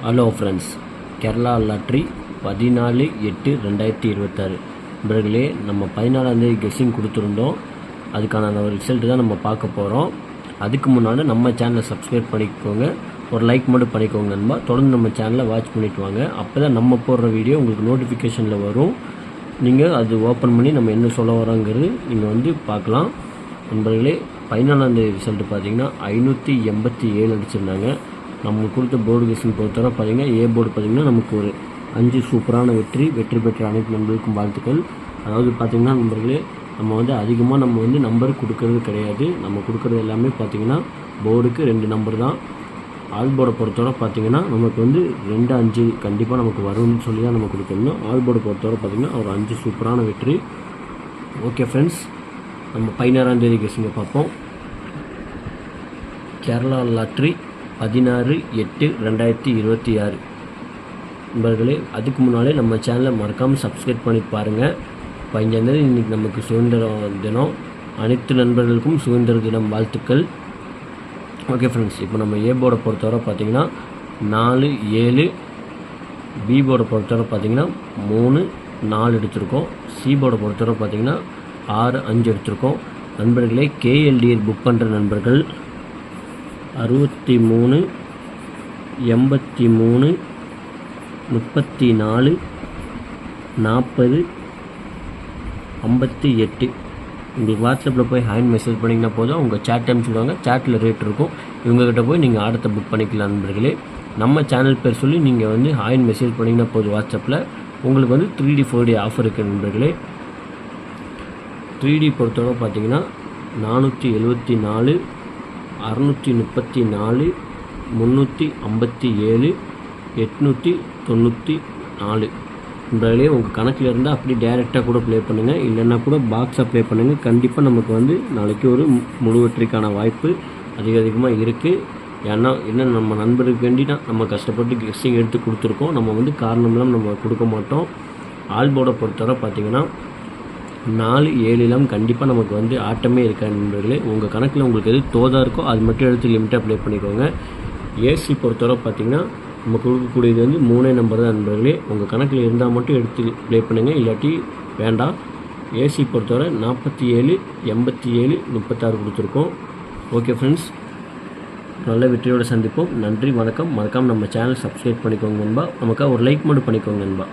Hello friends, Kerala lottery 14/8/2026 நண்பர்களே, நம்ம 14ஆந்தேதி guessing கொடுத்துருந்தோம். அதுக்கான ரிசல்ட்டு தான் நம்ம பார்க்க போகிறோம். அதுக்கு முன்னாடி நம்ம சேனலை சப்ஸ்கிரைப் பண்ணிக்கோங்க, ஒரு லைக் மட்டும் பண்ணிக்கோங்க நண்பா. தொடர்ந்து நம்ம சேனலை வாட்ச் பண்ணிட்டு வாங்க. அப்போ தான் நம்ம போடுற வீடியோ உங்களுக்கு நோட்டிஃபிகேஷனில் வரும். நீங்கள் அது ஓப்பன் பண்ணி நம்ம என்ன சொல்ல வரோங்கிறது நீங்கள் பார்க்கலாம். நண்பர்களே, 14ஆந்தேதி ரிசல்ட்டு பார்த்தீங்கன்னா 587 அடிச்சிருந்தாங்க. நம்ம கொடுத்த போர்டு கெஸ்ஸிங் பொறுத்தவரை பார்த்தீங்கன்னா ஏ போர்டு பார்த்திங்கன்னா நமக்கு ஒரு 5 சூப்பரான வெற்றி பெற்ற அனைத்து நண்பர்களுக்கும் வாழ்த்துக்கள். அதாவது பார்த்திங்கன்னா நண்பர்களே, நம்ம அதிகமாக நம்ம நம்பர் கொடுக்கறது கிடையாது. நம்ம கொடுக்குறது எல்லாமே பார்த்திங்கன்னா போர்டுக்கு 2 நம்பர் தான். ஆல் போர்டை பொறுத்தவரை பார்த்திங்கன்னா நமக்கு 2, 5 கண்டிப்பாக நமக்கு வரும்னு சொல்லி தான் நம்ம கொடுத்துருந்தோம். ஆல் போர்டை பொறுத்தவரை பார்த்திங்கன்னா ஒரு 5 சூப்பரான வெற்றி. ஓகே ஃப்ரெண்ட்ஸ், நம்ம 16ஆந்தேதி கெஸ்ஸிங்கை பார்ப்போம். கேரளா லாட்ரி 16/8/2026 நண்பர்களே, அதுக்கு முன்னாலே நம்ம சேனலை மறக்காமல் சப்ஸ்கிரைப் பண்ணி பாருங்கள். 15ஆந்தேதி இன்றைக்கி நமக்கு சுதந்திர தினம். அனைத்து நண்பர்களுக்கும் சுதந்திர தினம் வாழ்த்துக்கள். ஓகே ஃப்ரெண்ட்ஸ், இப்போ நம்ம ஏ போர்டை பொறுத்தவரை பார்த்திங்கன்னா 4, 7, பி போர்டை பொறுத்தவரை பார்த்திங்கன்னா 3, 4 எடுத்திருக்கோம். சி போர்டை பொறுத்தவரை பார்த்திங்கன்னா 6, 5 எடுத்திருக்கோம். நண்பர்களே, கேஎல்டிஎல் புக் பண்ணுற நண்பர்கள் 63, 83, 34, 40, 58 உங்களுக்கு வாட்ஸ்அப்பில் போய் ஹேண்ட் மெசேஜ் பண்ணிங்கன்னா போதும். உங்கள் சேட் அனுப்பிச்சுடுவாங்க. சேட்டில் ரேட் இருக்கும். இவங்ககிட்ட போய் நீங்கள் ஆடத்தை புக் பண்ணிக்கலாம் நண்பர்களே. நம்ம சேனல் பேர் சொல்லி நீங்கள் ஹேண்ட் மெசேஜ் பண்ணிங்கன்னா போதும் வாட்ஸ்அப்பில். உங்களுக்கு 3D 4D ஆஃபர் இருக்குது நண்பர்களே. 3D பொறுத்தவரை பார்த்தீங்கன்னா 474, 634, 357, 894 நண்பர்களே. உங்கள் கணக்கில் இருந்தால் அப்படி டைரெக்டாக கூட ப்ளே பண்ணுங்கள், இல்லைன்னா கூட பாக்ஸாக ப்ளே பண்ணுங்கள். கண்டிப்பாக நமக்கு நாளைக்கு ஒரு முழு வெற்றிக்கான வாய்ப்பு அதிகமாக இருக்குது. ஏன்னா இன்னும் நம்ம நண்பருக்கு வேண்டி தான் நம்ம கஷ்டப்பட்டு கெஸ்ஸிங் எடுத்து கொடுத்துருக்கோம். நம்ம காரணம்லாம் நம்ம கொடுக்க மாட்டோம். ஆல் போர்டை பொறுத்தவரை பார்த்திங்கன்னா 4, 7 கண்டிப்பாக நமக்கு ஆட்டமே இருக்காது நண்பர்களே. உங்கள் கணக்கில் உங்களுக்கு எது தோதாக இருக்கோ அது மட்டும் எடுத்து லிமிட்டாக ப்ளே பண்ணிக்கோங்க. ஏசி பொறுத்தவரை பார்த்திங்கன்னா நம்ம கொடுக்கக்கூடியது 3 நம்பர் தான் நண்பர்களே. உங்கள் கணக்கில் இருந்தால் மட்டும் எடுத்து ப்ளே பண்ணுங்கள், இல்லாட்டி வேண்டாம். ஏசி பொறுத்தவரை 47, 87, 36 கொடுத்துருக்கோம். ஓகே ஃப்ரெண்ட்ஸ், நல்ல வெற்றியோடு சந்திப்போம். நன்றி, வணக்கம். மறக்காமல் நம்ம சேனல் சப்ஸ்கிரைப் பண்ணிக்கோங்க நண்பா. நமக்காக ஒரு லைக் மட்டும் பண்ணிக்கோங்க நண்பா.